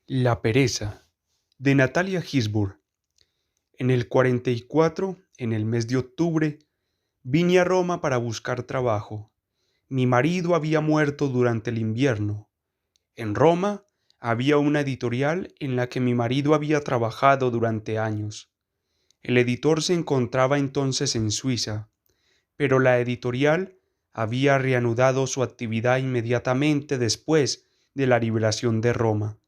La pereza, de Natalia Gisburg. En el 44, en el mes de octubre, vine a Roma para buscar trabajo. Mi marido había muerto durante el invierno. En Roma había una editorial en la que mi marido había trabajado durante años. El editor se encontraba entonces en Suiza, pero la editorial había reanudado su actividad inmediatamente después de la liberación de Roma.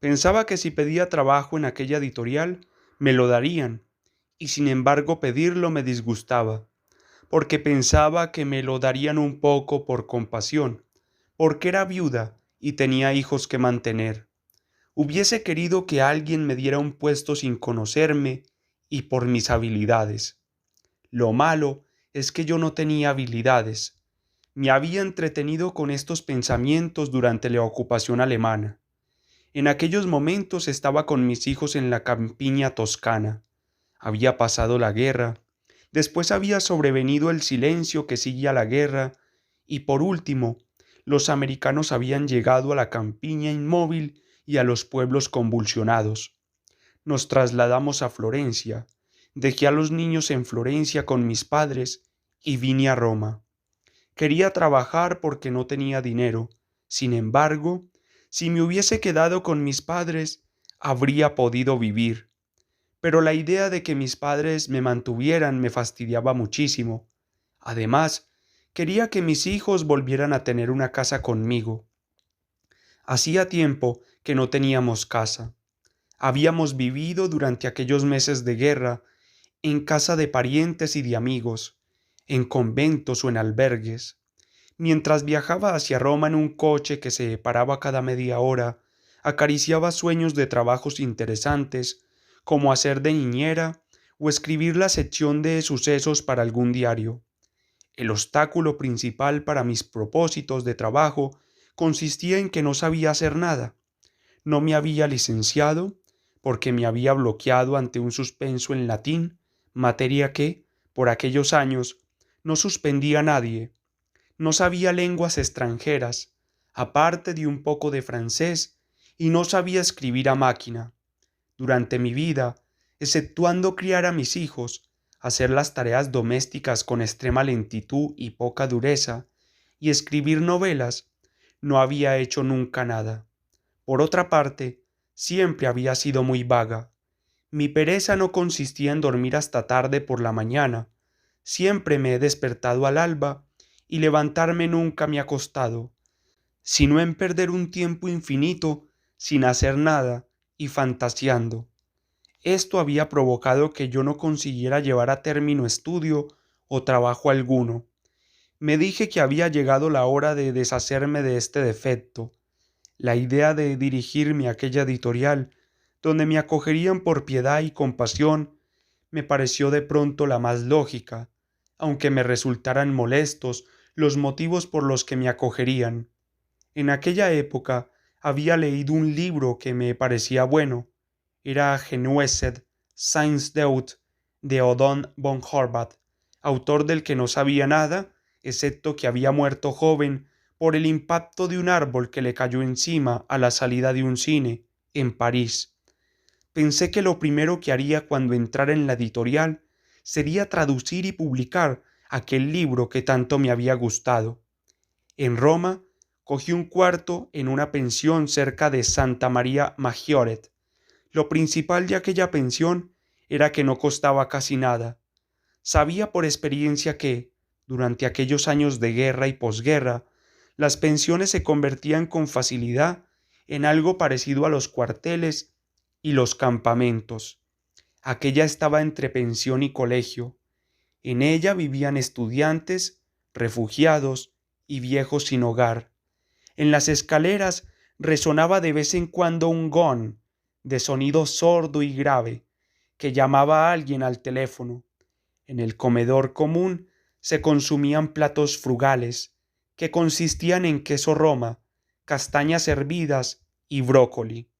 Pensaba que si pedía trabajo en aquella editorial, me lo darían, y sin embargo pedirlo me disgustaba, porque pensaba que me lo darían un poco por compasión, porque era viuda y tenía hijos que mantener. Hubiese querido que alguien me diera un puesto sin conocerme y por mis habilidades. Lo malo es que yo no tenía habilidades. Me había entretenido con estos pensamientos durante la ocupación alemana. En aquellos momentos estaba con mis hijos en la campiña toscana. Había pasado la guerra, después había sobrevenido el silencio que sigue a la guerra, y por último, los americanos habían llegado a la campiña inmóvil y a los pueblos convulsionados. Nos trasladamos a Florencia, dejé a los niños en Florencia con mis padres y vine a Roma. Quería trabajar porque no tenía dinero. Sin embargo, si me hubiese quedado con mis padres, habría podido vivir. Pero la idea de que mis padres me mantuvieran me fastidiaba muchísimo. Además, quería que mis hijos volvieran a tener una casa conmigo. Hacía tiempo que no teníamos casa. Habíamos vivido durante aquellos meses de guerra en casa de parientes y de amigos, en conventos o en albergues. Mientras viajaba hacia Roma en un coche que se paraba cada media hora, acariciaba sueños de trabajos interesantes, como hacer de niñera o escribir la sección de sucesos para algún diario. El obstáculo principal para mis propósitos de trabajo consistía en que no sabía hacer nada. No me había licenciado porque me había bloqueado ante un suspenso en latín, materia que, por aquellos años, no suspendía a nadie. No sabía lenguas extranjeras, aparte de un poco de francés, y no sabía escribir a máquina. Durante mi vida, exceptuando criar a mis hijos, hacer las tareas domésticas con extrema lentitud y poca dureza, y escribir novelas, no había hecho nunca nada. Por otra parte, siempre había sido muy vaga. Mi pereza no consistía en dormir hasta tarde por la mañana. Siempre me he despertado al alba y levantarme nunca me ha costado, sino en perder un tiempo infinito sin hacer nada y fantaseando. Esto había provocado que yo no consiguiera llevar a término estudio o trabajo alguno. Me dije que había llegado la hora de deshacerme de este defecto. La idea de dirigirme a aquella editorial, donde me acogerían por piedad y compasión, me pareció de pronto la más lógica, aunque me resultaran molestos los motivos por los que me acogerían. En aquella época había leído un libro que me parecía bueno. Era Genuesed, Seinsdeut, de Odon von Horvath, autor del que no sabía nada, excepto que había muerto joven por el impacto de un árbol que le cayó encima a la salida de un cine, en París. Pensé que lo primero que haría cuando entrara en la editorial sería traducir y publicar aquel libro que tanto me había gustado. En Roma, cogí un cuarto en una pensión cerca de Santa María Maggiore. Lo principal de aquella pensión era que no costaba casi nada. Sabía por experiencia que, durante aquellos años de guerra y posguerra, las pensiones se convertían con facilidad en algo parecido a los cuarteles y los campamentos. Aquella estaba entre pensión y colegio. En ella vivían estudiantes, refugiados y viejos sin hogar. En las escaleras resonaba de vez en cuando un gong, de sonido sordo y grave, que llamaba a alguien al teléfono. En el comedor común se consumían platos frugales, que consistían en queso roma, castañas hervidas y brócoli.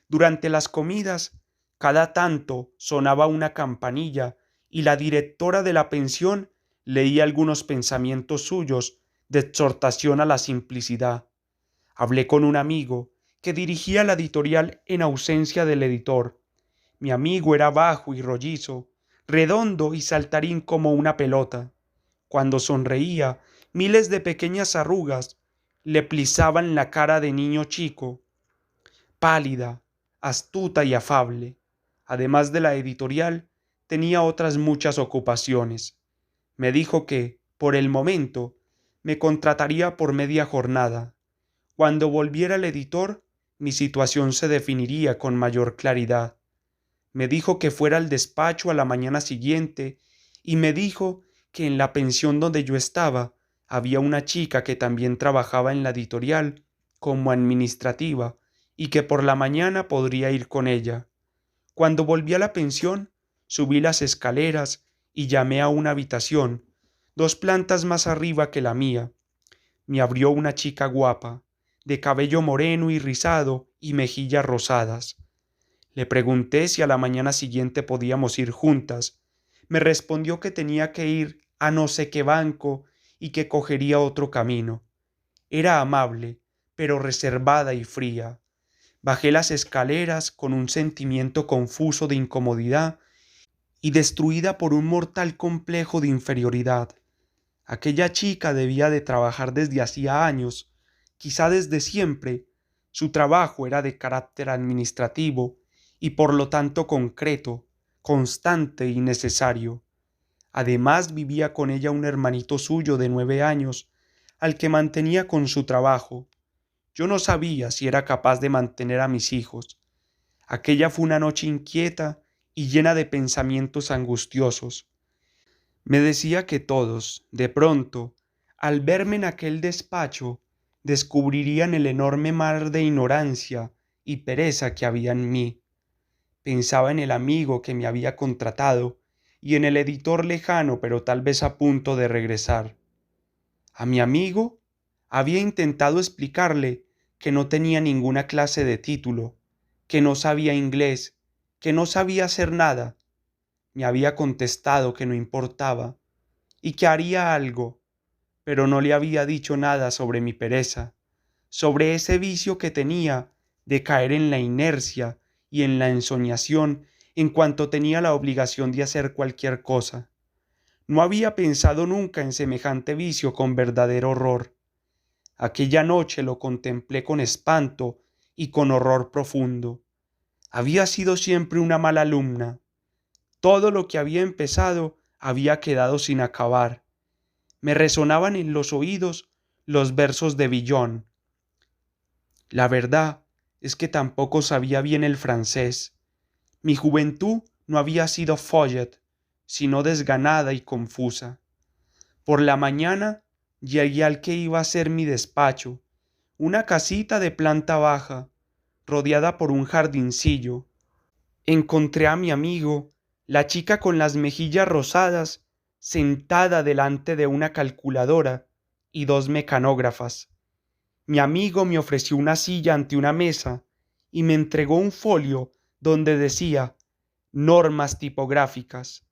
Durante las comidas, cada tanto sonaba una campanilla y la directora de la pensión leía algunos pensamientos suyos de exhortación a la simplicidad. Hablé con un amigo que dirigía la editorial en ausencia del editor. Mi amigo era bajo y rollizo, redondo y saltarín como una pelota. Cuando sonreía, miles de pequeñas arrugas le plisaban la cara de niño chico, pálida, astuta y afable. Además de la editorial, tenía otras muchas ocupaciones. Me dijo que, por el momento, me contrataría por media jornada. Cuando volviera el editor, mi situación se definiría con mayor claridad. Me dijo que fuera al despacho a la mañana siguiente y me dijo que en la pensión donde yo estaba había una chica que también trabajaba en la editorial como administrativa y que por la mañana podría ir con ella. Cuando volví a la pensión, subí las escaleras y llamé a una habitación, 2 plantas más arriba que la mía. Me abrió una chica guapa, de cabello moreno y rizado y mejillas rosadas. Le pregunté si a la mañana siguiente podíamos ir juntas. Me respondió que tenía que ir a no sé qué banco y que cogería otro camino. Era amable, pero reservada y fría. Bajé las escaleras con un sentimiento confuso de incomodidad y destruida por un mortal complejo de inferioridad. Aquella chica debía de trabajar desde hacía años, quizá desde siempre. Su trabajo era de carácter administrativo y por lo tanto concreto, constante y necesario. Además vivía con ella un hermanito suyo de 9 años, al que mantenía con su trabajo. Yo no sabía si era capaz de mantener a mis hijos. Aquella fue una noche inquieta y llena de pensamientos angustiosos. Me decía que todos, de pronto, al verme en aquel despacho, descubrirían el enorme mar de ignorancia y pereza que había en mí. Pensaba en el amigo que me había contratado y en el editor lejano pero tal vez a punto de regresar. A mi amigo había intentado explicarle que no tenía ninguna clase de título, que no sabía inglés, que no sabía hacer nada. Me había contestado que no importaba y que haría algo, pero no le había dicho nada sobre mi pereza, sobre ese vicio que tenía de caer en la inercia y en la ensoñación en cuanto tenía la obligación de hacer cualquier cosa. No había pensado nunca en semejante vicio con verdadero horror. Aquella noche lo contemplé con espanto y con horror profundo. Había sido siempre una mala alumna. Todo lo que había empezado había quedado sin acabar. Me resonaban en los oídos los versos de Villon. La verdad es que tampoco sabía bien el francés. Mi juventud no había sido follet, sino desganada y confusa. Por la mañana llegué al que iba a ser mi despacho, una casita de planta baja, rodeada por un jardincillo. Encontré a mi amigo, la chica con las mejillas rosadas, sentada delante de una calculadora y 2 mecanógrafas. Mi amigo me ofreció una silla ante una mesa y me entregó un folio donde decía normas tipográficas.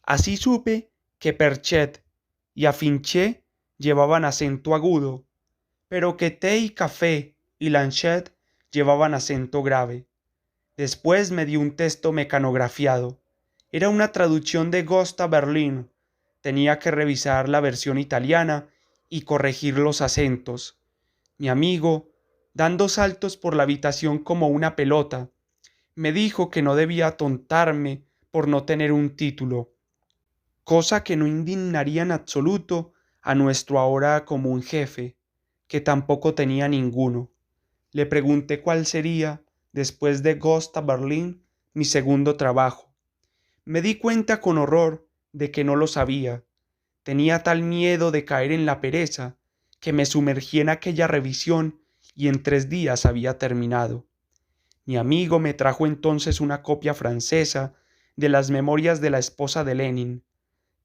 Así supe que Perchet y Afinché llevaban acento agudo, pero que té y café y Lanchet llevaban acento grave. Después me dio un texto mecanografiado. Era una traducción de Gosta Berlin. Tenía que revisar la versión italiana y corregir los acentos. Mi amigo, dando saltos por la habitación como una pelota, me dijo que no debía atontarme por no tener un título, cosa que no indignaría en absoluto a nuestro ahora común jefe, que tampoco tenía ninguno. Le pregunté cuál sería, después de Ghost a Berlin, mi segundo trabajo. Me di cuenta con horror de que no lo sabía. Tenía tal miedo de caer en la pereza que me sumergí en aquella revisión y en 3 días había terminado. Mi amigo me trajo entonces una copia francesa de las memorias de la esposa de Lenin.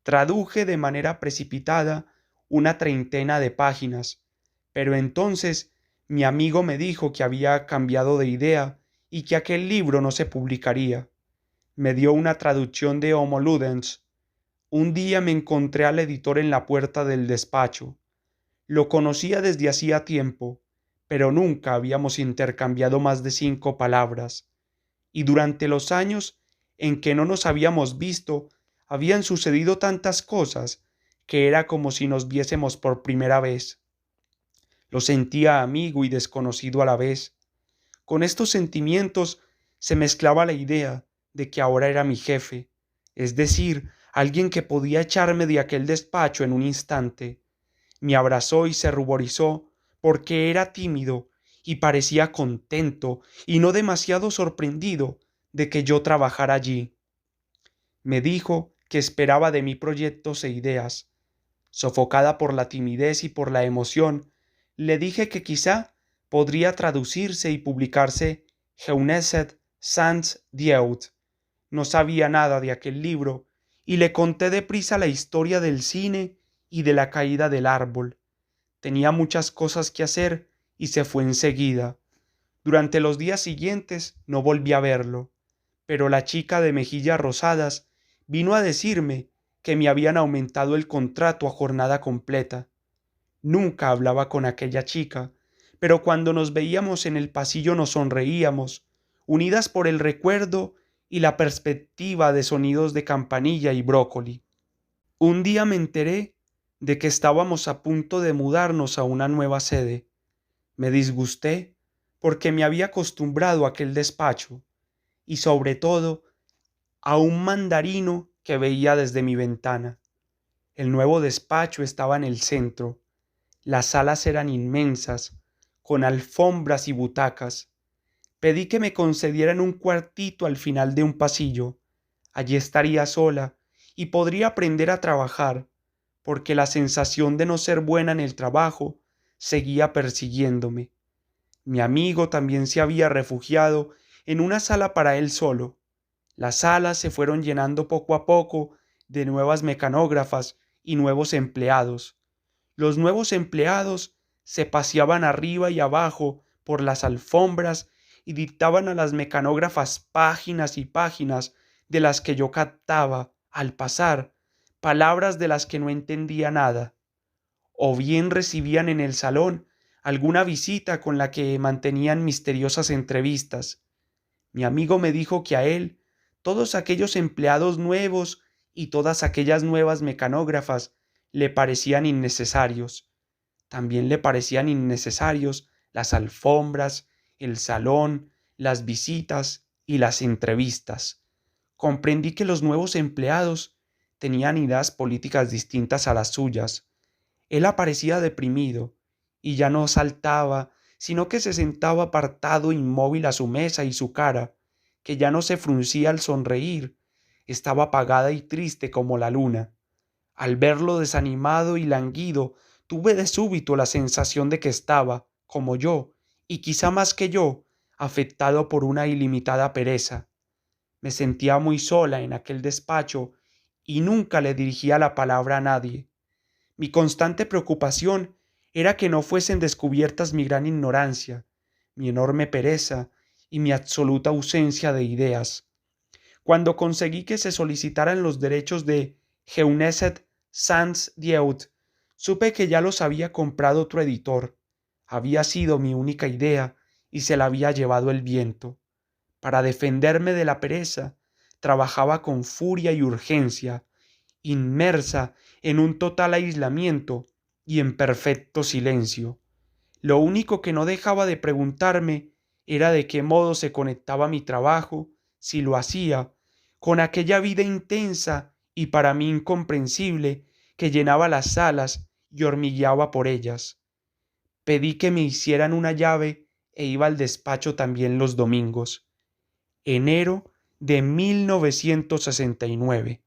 Traduje de manera precipitada una 30 de páginas, pero entonces mi amigo me dijo que había cambiado de idea y que aquel libro no se publicaría. Me dio una traducción de Homo Ludens. Un día me encontré al editor en la puerta del despacho. Lo conocía desde hacía tiempo, pero nunca habíamos intercambiado más de 5 palabras, y durante los años en que no nos habíamos visto, habían sucedido tantas cosas que era como si nos viésemos por primera vez. Lo sentía amigo y desconocido a la vez. Con estos sentimientos se mezclaba la idea de que ahora era mi jefe, es decir, alguien que podía echarme de aquel despacho en un instante. Me abrazó y se ruborizó porque era tímido y parecía contento y no demasiado sorprendido de que yo trabajara allí. Me dijo que esperaba de mí proyectos e ideas. Sofocada por la timidez y por la emoción, le dije que quizá podría traducirse y publicarse Geuneset sans Dieud. No sabía nada de aquel libro y le conté deprisa la historia del cine y de la caída del árbol. Tenía muchas cosas que hacer y se fue enseguida. Durante los días siguientes no volví a verlo, pero la chica de mejillas rosadas vino a decirme que me habían aumentado el contrato a jornada completa. Nunca hablaba con aquella chica, pero cuando nos veíamos en el pasillo nos sonreíamos, unidas por el recuerdo y la perspectiva de sonidos de campanilla y brócoli. Un día me enteré de que estábamos a punto de mudarnos a una nueva sede. Me disgusté porque me había acostumbrado a aquel despacho y sobre todo a un mandarino que veía desde mi ventana. El nuevo despacho estaba en el centro. Las salas eran inmensas, con alfombras y butacas. Pedí que me concedieran un cuartito al final de un pasillo. Allí estaría sola y podría aprender a trabajar, porque la sensación de no ser buena en el trabajo seguía persiguiéndome. Mi amigo también se había refugiado en una sala para él solo. Las salas se fueron llenando poco a poco de nuevas mecanógrafas y nuevos empleados. Los nuevos empleados se paseaban arriba y abajo por las alfombras y dictaban a las mecanógrafas páginas y páginas de las que yo captaba, al pasar, palabras de las que no entendía nada. O bien recibían en el salón alguna visita con la que mantenían misteriosas entrevistas. Mi amigo me dijo que a él todos aquellos empleados nuevos y todas aquellas nuevas mecanógrafas le parecían innecesarios. También le parecían innecesarios las alfombras, el salón, las visitas y las entrevistas. Comprendí que los nuevos empleados tenían ideas políticas distintas a las suyas. Él aparecía deprimido y ya no saltaba, sino que se sentaba apartado inmóvil a su mesa y su cara, que ya no se fruncía al sonreír, estaba apagada y triste como la luna. Al verlo desanimado y languido, tuve de súbito la sensación de que estaba, como yo, y quizá más que yo, afectado por una ilimitada pereza. Me sentía muy sola en aquel despacho y nunca le dirigía la palabra a nadie. Mi constante preocupación era que no fuesen descubiertas mi gran ignorancia, mi enorme pereza y mi absoluta ausencia de ideas. Cuando conseguí que se solicitaran los derechos de Geuneset sans Dieud, supe que ya los había comprado otro editor. Había sido mi única idea y se la había llevado el viento. Para defenderme de la pereza, trabajaba con furia y urgencia, inmersa en un total aislamiento y en perfecto silencio. Lo único que no dejaba de preguntarme era de qué modo se conectaba mi trabajo, si lo hacía, con aquella vida intensa y para mí incomprensible que llenaba las salas y hormigueaba por ellas. Pedí que me hicieran una llave e iba al despacho también los domingos. Enero de 1969.